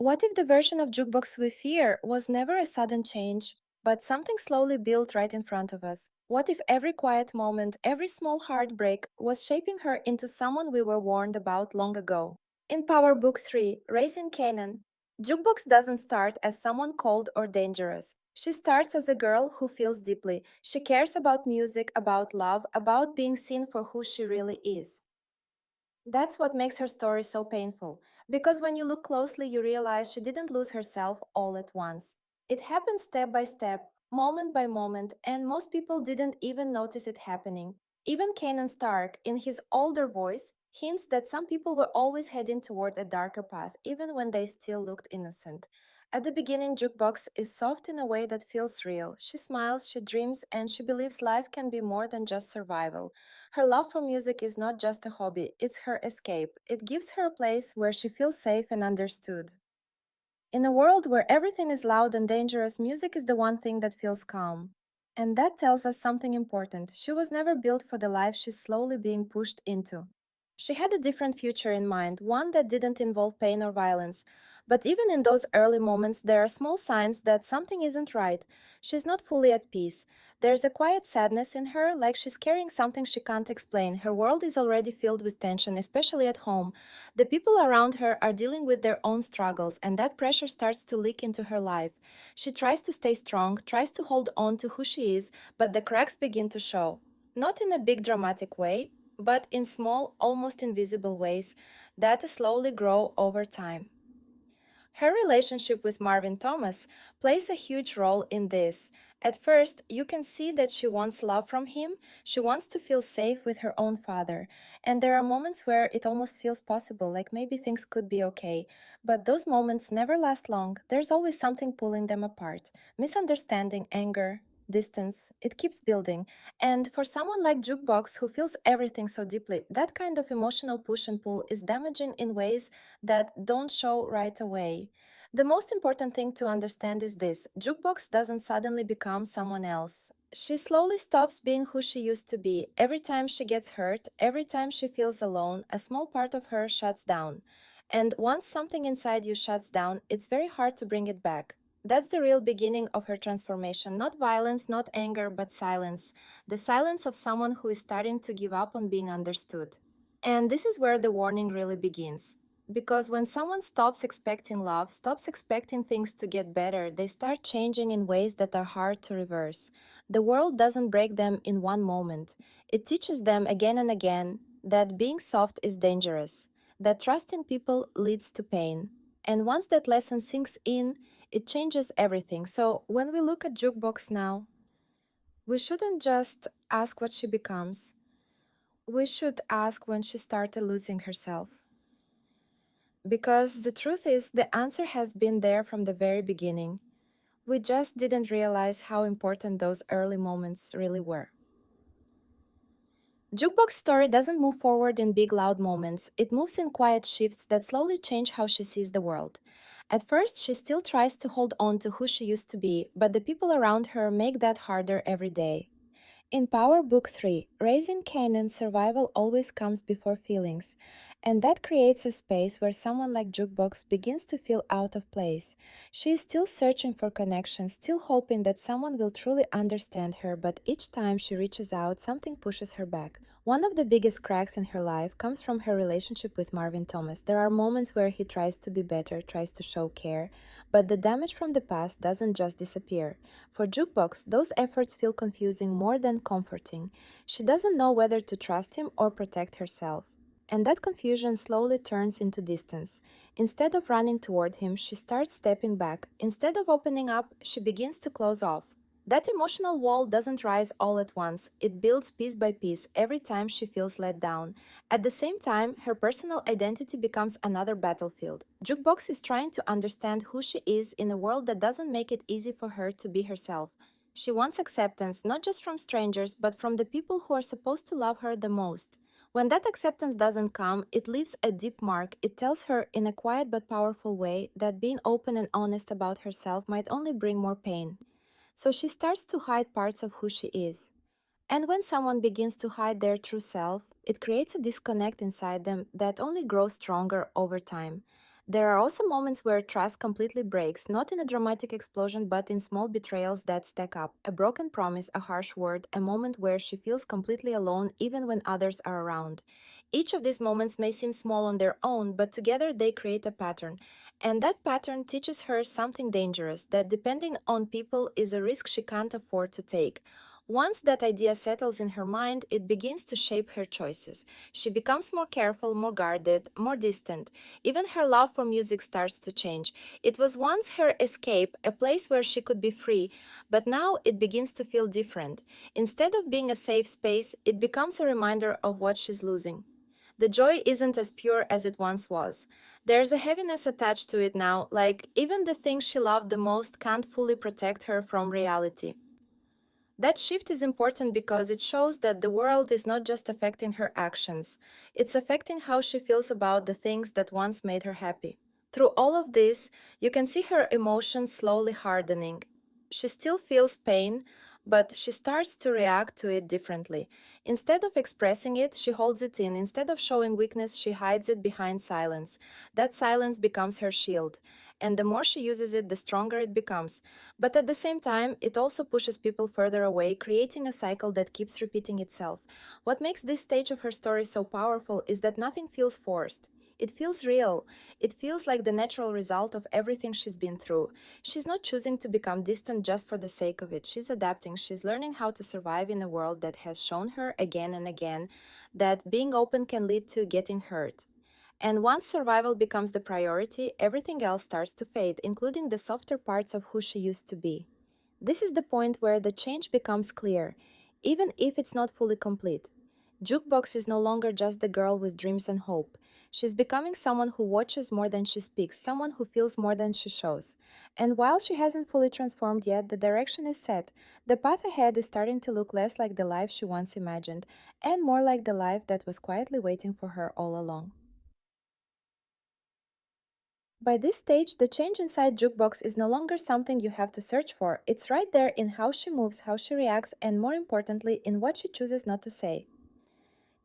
What if the version of Jukebox we fear was never a sudden change, but something slowly built right in front of us? What if every quiet moment, every small heartbreak was shaping her into someone we were warned about long ago? In Power Book 3, Raising Kanan, Jukebox doesn't start as someone cold or dangerous. She starts as a girl who feels deeply. She cares about music, about love, about being seen for who she really is. That's what makes her story so painful, because when you look closely, you realize she didn't lose herself all at once. It happened step by step, moment by moment, and most people didn't even notice it happening. Even Kanan Stark, in his older voice, hints that some people were always heading toward a darker path, even when they still looked innocent. At the beginning, Jukebox is soft in a way that feels real. She smiles, she dreams, and she believes life can be more than just survival. Her love for music is not just a hobby, it's her escape. It gives her a place where she feels safe and understood. In a world where everything is loud and dangerous, music is the one thing that feels calm. And that tells us something important. She was never built for the life she's slowly being pushed into. She had a different future in mind, one that didn't involve pain or violence. But even in those early moments, there are small signs that something isn't right. She's not fully at peace. There's a quiet sadness in her, like she's carrying something she can't explain. Her world is already filled with tension, especially at home. The people around her are dealing with their own struggles, and that pressure starts to leak into her life. She tries to stay strong, tries to hold on to who she is, but the cracks begin to show. Not in a big dramatic way, but in small, almost invisible ways that slowly grow over time. Her relationship with Marvin Thomas plays a huge role in this. At first, you can see that she wants love from him, she wants to feel safe with her own father, and there are moments where it almost feels possible, like maybe things could be okay. But those moments never last long, there's always something pulling them apart misunderstanding, anger. Distance, it keeps building. And for someone like Jukebox who feels everything so deeply, that kind of emotional push and pull is damaging in ways that don't show right away. The most important thing to understand is this Jukebox doesn't suddenly become someone else. She slowly stops being who she used to be. Every time she gets hurt, every time she feels alone, a small part of her shuts down. And once something inside you shuts down, it's very hard to bring it back. That's the real beginning of her transformation. Not violence, not anger, but silence. The silence of someone who is starting to give up on being understood. And this is where the warning really begins. Because when someone stops expecting love, stops expecting things to get better, they start changing in ways that are hard to reverse. The world doesn't break them in one moment. It teaches them again and again that being soft is dangerous, that trust in people leads to pain. And once that lesson sinks in, it changes everything. So when we look at Jukebox now, we shouldn't just ask what she becomes. We should ask when she started losing herself. Because the truth is, the answer has been there from the very beginning. We just didn't realize how important those early moments really were. Jukebox's story doesn't move forward in big loud moments, it moves in quiet shifts that slowly change how she sees the world. At first, she still tries to hold on to who she used to be, but the people around her make that harder every day. In Power Book 3, Raising Kanan, survival always comes before feelings, and that creates a space where someone like Jukebox begins to feel out of place. She is still searching for connection, still hoping that someone will truly understand her, but each time she reaches out, something pushes her back. One of the biggest cracks in her life comes from her relationship with Marvin Thomas. There are moments where he tries to be better, tries to show care, but the damage from the past doesn't just disappear. For Jukebox, those efforts feel confusing more than comforting. She doesn't know whether to trust him or protect herself. And that confusion slowly turns into distance. Instead of running toward him, she starts stepping back. Instead of opening up, she begins to close off. That emotional wall doesn't rise all at once. It builds piece by piece every time she feels let down. At the same time, her personal identity becomes another battlefield. Jukebox is trying to understand who she is in a world that doesn't make it easy for her to be herself. She wants acceptance not just from strangers, but from the people who are supposed to love her the most. When that acceptance doesn't come, it leaves a deep mark. It tells her in a quiet but powerful way that being open and honest about herself might only bring more pain. So she starts to hide parts of who she is. And when someone begins to hide their true self, it creates a disconnect inside them that only grows stronger over time. There are also moments where trust completely breaks, not in a dramatic explosion, but in small betrayals that stack up. A broken promise, a harsh word, a moment where she feels completely alone even when others are around. Each of these moments may seem small on their own, but together they create a pattern. And that pattern teaches her something dangerous, that depending on people is a risk she can't afford to take. Once that idea settles in her mind, it begins to shape her choices. She becomes more careful, more guarded, more distant. Even her love for music starts to change. It was once her escape, a place where she could be free, but now it begins to feel different. Instead of being a safe space, it becomes a reminder of what she's losing. The joy isn't as pure as it once was. There's a heaviness attached to it now, like even the things she loved the most can't fully protect her from reality. That shift is important because it shows that the world is not just affecting her actions, it's affecting how she feels about the things that once made her happy. Through all of this, you can see her emotions slowly hardening. She still feels pain, but she starts to react to it differently. Instead of expressing it, she holds it in. Instead of showing weakness, she hides it behind silence. That silence becomes her shield, and the more she uses it, the stronger it becomes. But at the same time, it also pushes people further away, creating a cycle that keeps repeating itself. What makes this stage of her story so powerful is that nothing feels forced. It feels real. It feels like the natural result of everything she's been through. She's not choosing to become distant just for the sake of it. She's adapting. She's learning how to survive in a world that has shown her again and again that being open can lead to getting hurt. And once survival becomes the priority, everything else starts to fade, including the softer parts of who she used to be. This is the point where the change becomes clear, even if it's not fully complete. Jukebox is no longer just the girl with dreams and hope. She's becoming someone who watches more than she speaks, someone who feels more than she shows. And while she hasn't fully transformed yet, the direction is set. The path ahead is starting to look less like the life she once imagined, and more like the life that was quietly waiting for her all along. By this stage, the change inside Jukebox is no longer something you have to search for. It's right there in how she moves, how she reacts, and more importantly, in what she chooses not to say.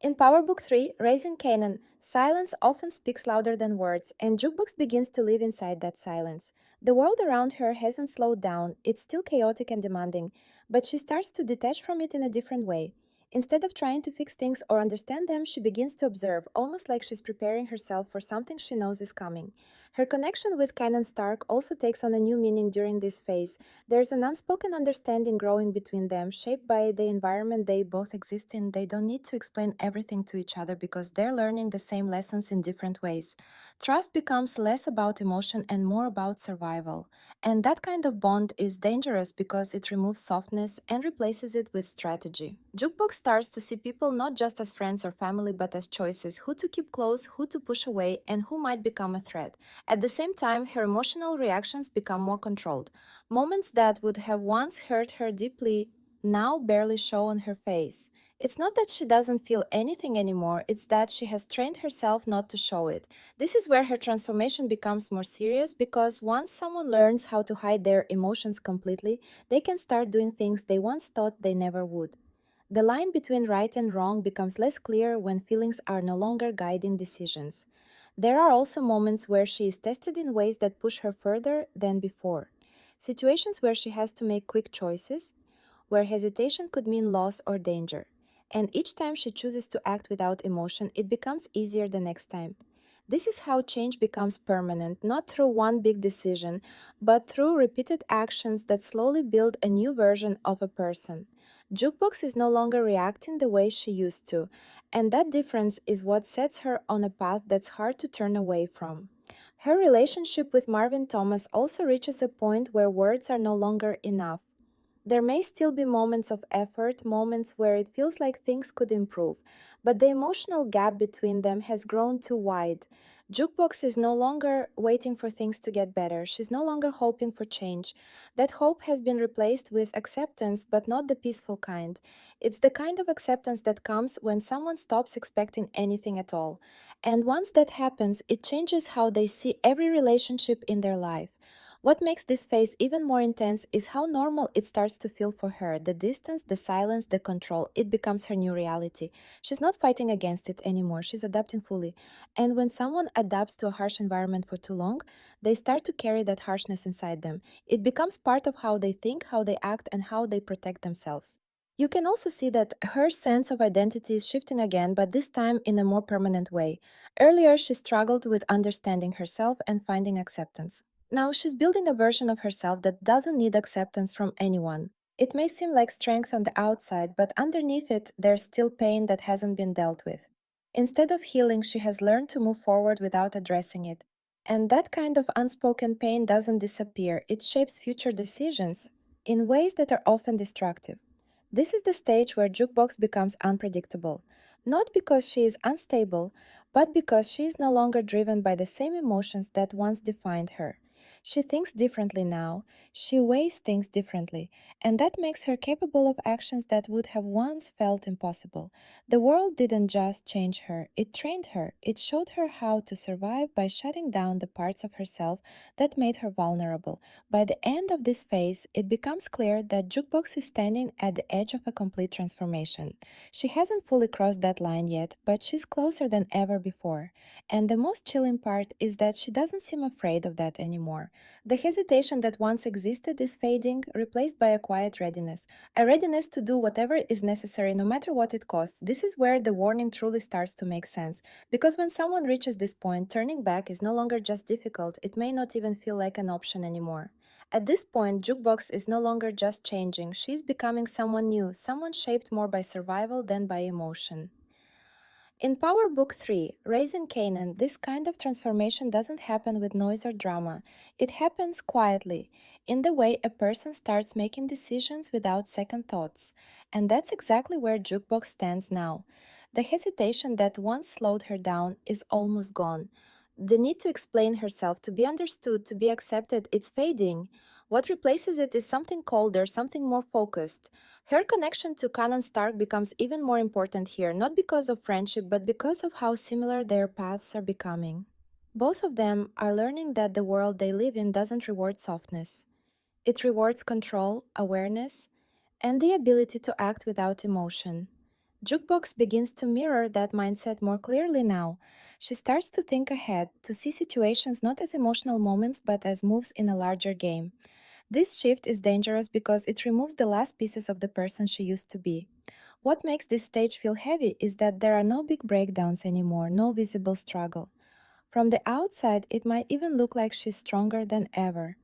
In Power Book 3, Raising Kanan, silence often speaks louder than words, and Jukebox begins to live inside that silence. The world around her hasn't slowed down, it's still chaotic and demanding, but she starts to detach from it in a different way. Instead of trying to fix things or understand them, she begins to observe, almost like she's preparing herself for something she knows is coming. Her connection with Kanan Stark also takes on a new meaning during this phase. There's an unspoken understanding growing between them, shaped by the environment they both exist in. They don't need to explain everything to each other because they're learning the same lessons in different ways. Trust becomes less about emotion and more about survival. And that kind of bond is dangerous because it removes softness and replaces it with strategy. Jukebox starts to see people not just as friends or family but as choices, who to keep close, who to push away, and who might become a threat. At the same time, her emotional reactions become more controlled. Moments that would have once hurt her deeply now barely show on her face. It's not that she doesn't feel anything anymore, it's that she has trained herself not to show it. This is where her transformation becomes more serious because once someone learns how to hide their emotions completely, they can start doing things they once thought they never would. The line between right and wrong becomes less clear when feelings are no longer guiding decisions. There are also moments where she is tested in ways that push her further than before. Situations where she has to make quick choices, where hesitation could mean loss or danger. And each time she chooses to act without emotion, it becomes easier the next time. This is how change becomes permanent, not through one big decision, but through repeated actions that slowly build a new version of a person. Jukebox is no longer reacting the way she used to, and that difference is what sets her on a path that's hard to turn away from. Her relationship with Marvin Thomas also reaches a point where words are no longer enough. There may still be moments of effort, moments where it feels like things could improve, but the emotional gap between them has grown too wide. Jukebox is no longer waiting for things to get better. She's no longer hoping for change. That hope has been replaced with acceptance, but not the peaceful kind. It's the kind of acceptance that comes when someone stops expecting anything at all. And once that happens, it changes how they see every relationship in their life. What makes this phase even more intense is how normal it starts to feel for her. The distance, the silence, the control, it becomes her new reality. She's not fighting against it anymore, she's adapting fully. And when someone adapts to a harsh environment for too long, they start to carry that harshness inside them. It becomes part of how they think, how they act, and how they protect themselves. You can also see that her sense of identity is shifting again, but this time in a more permanent way. Earlier, she struggled with understanding herself and finding acceptance. Now she's building a version of herself that doesn't need acceptance from anyone. It may seem like strength on the outside, but underneath it, there's still pain that hasn't been dealt with. Instead of healing, she has learned to move forward without addressing it. And that kind of unspoken pain doesn't disappear, it shapes future decisions in ways that are often destructive. This is the stage where Jukebox becomes unpredictable, not because she is unstable, but because she is no longer driven by the same emotions that once defined her. She thinks differently now, she weighs things differently, and that makes her capable of actions that would have once felt impossible. The world didn't just change her, it trained her. It showed her how to survive by shutting down the parts of herself that made her vulnerable. By the end of this phase, it becomes clear that Jukebox is standing at the edge of a complete transformation. She hasn't fully crossed that line yet, but she's closer than ever before. And the most chilling part is that she doesn't seem afraid of that anymore. The hesitation that once existed is fading, replaced by a quiet readiness. A readiness to do whatever is necessary, no matter what it costs. This is where the warning truly starts to make sense. Because when someone reaches this point, turning back is no longer just difficult, it may not even feel like an option anymore. At this point, Jukebox is no longer just changing, she's becoming someone new, someone shaped more by survival than by emotion. In Power Book 3, Raising Kanan, this kind of transformation doesn't happen with noise or drama. It happens quietly, in the way a person starts making decisions without second thoughts. And that's exactly where Jukebox stands now. The hesitation that once slowed her down is almost gone. The need to explain herself, to be understood, to be accepted, it's fading. What replaces it is something colder, something more focused. Her connection to Kanan Stark becomes even more important here, not because of friendship, but because of how similar their paths are becoming. Both of them are learning that the world they live in doesn't reward softness. It rewards control, awareness, and the ability to act without emotion. Jukebox begins to mirror that mindset more clearly now. She starts to think ahead, to see situations not as emotional moments but as moves in a larger game. This shift is dangerous because it removes the last pieces of the person she used to be. What makes this stage feel heavy is that there are no big breakdowns anymore, no visible struggle. From the outside, it might even look like she's stronger than ever.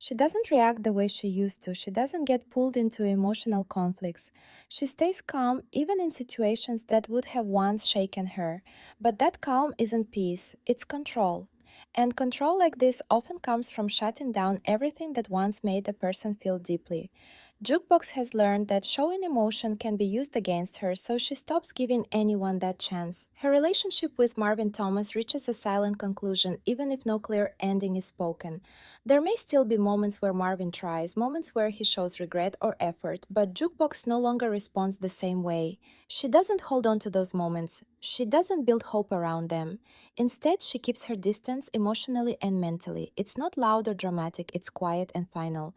She doesn't react the way she used to. She doesn't get pulled into emotional conflicts. She stays calm even in situations that would have once shaken her. But that calm isn't peace, it's control. And control like this often comes from shutting down everything that once made a person feel deeply. Jukebox has learned that showing emotion can be used against her, so she stops giving anyone that chance. Her relationship with Marvin Thomas reaches a silent conclusion, even if no clear ending is spoken. There may still be moments where Marvin tries, moments where he shows regret or effort, but Jukebox no longer responds the same way. She doesn't hold on to those moments. She doesn't build hope around them. Instead, she keeps her distance emotionally and mentally. It's not loud or dramatic, it's quiet and final.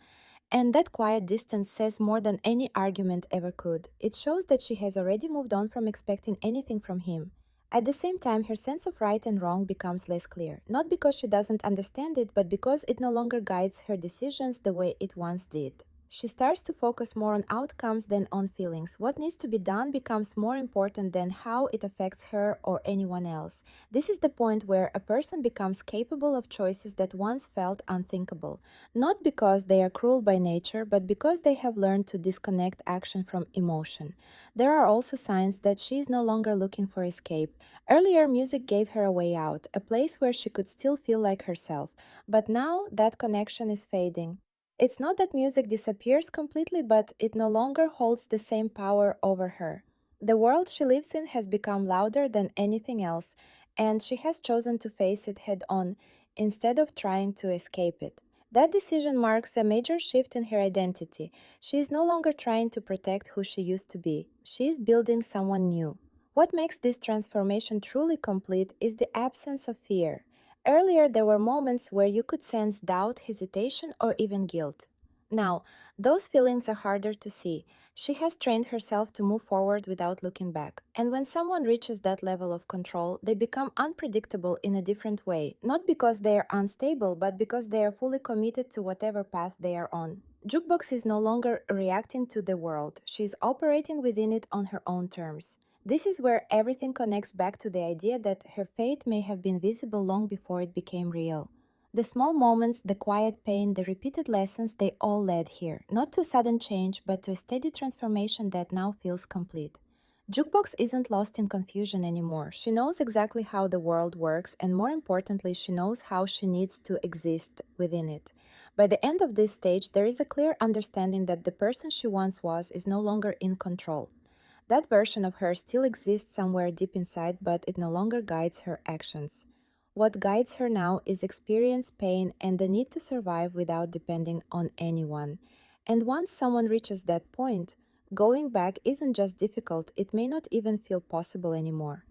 And that quiet distance says more than any argument ever could. It shows that she has already moved on from expecting anything from him. At the same time, her sense of right and wrong becomes less clear, not because she doesn't understand it, but because it no longer guides her decisions the way it once did. She starts to focus more on outcomes than on feelings. What needs to be done becomes more important than how it affects her or anyone else. This is the point where a person becomes capable of choices that once felt unthinkable, not because they are cruel by nature, but because they have learned to disconnect action from emotion. There are also signs that she is no longer looking for escape. Earlier, music gave her a way out, a place where she could still feel like herself, but now that connection is fading. It's not that music disappears completely, but it no longer holds the same power over her. The world she lives in has become louder than anything else, and she has chosen to face it head on instead of trying to escape it. That decision marks a major shift in her identity. She is no longer trying to protect who she used to be. She is building someone new. What makes this transformation truly complete is the absence of fear. Earlier, there were moments where you could sense doubt, hesitation, or even guilt. Now, those feelings are harder to see. She has trained herself to move forward without looking back. And when someone reaches that level of control, they become unpredictable in a different way, not because they are unstable, but because they are fully committed to whatever path they are on. Jukebox is no longer reacting to the world, she is operating within it on her own terms. This is where everything connects back to the idea that her fate may have been visible long before it became real. The small moments, the quiet pain, the repeated lessons, they all led here, not to sudden change, but to a steady transformation that now feels complete. Jukebox isn't lost in confusion anymore. She knows exactly how the world works, and more importantly, she knows how she needs to exist within it. By the end of this stage, there is a clear understanding that the person she once was is no longer in control. That version of her still exists somewhere deep inside, but it no longer guides her actions. What guides her now is experience, pain, and the need to survive without depending on anyone. And once someone reaches that point, going back isn't just difficult, it may not even feel possible anymore.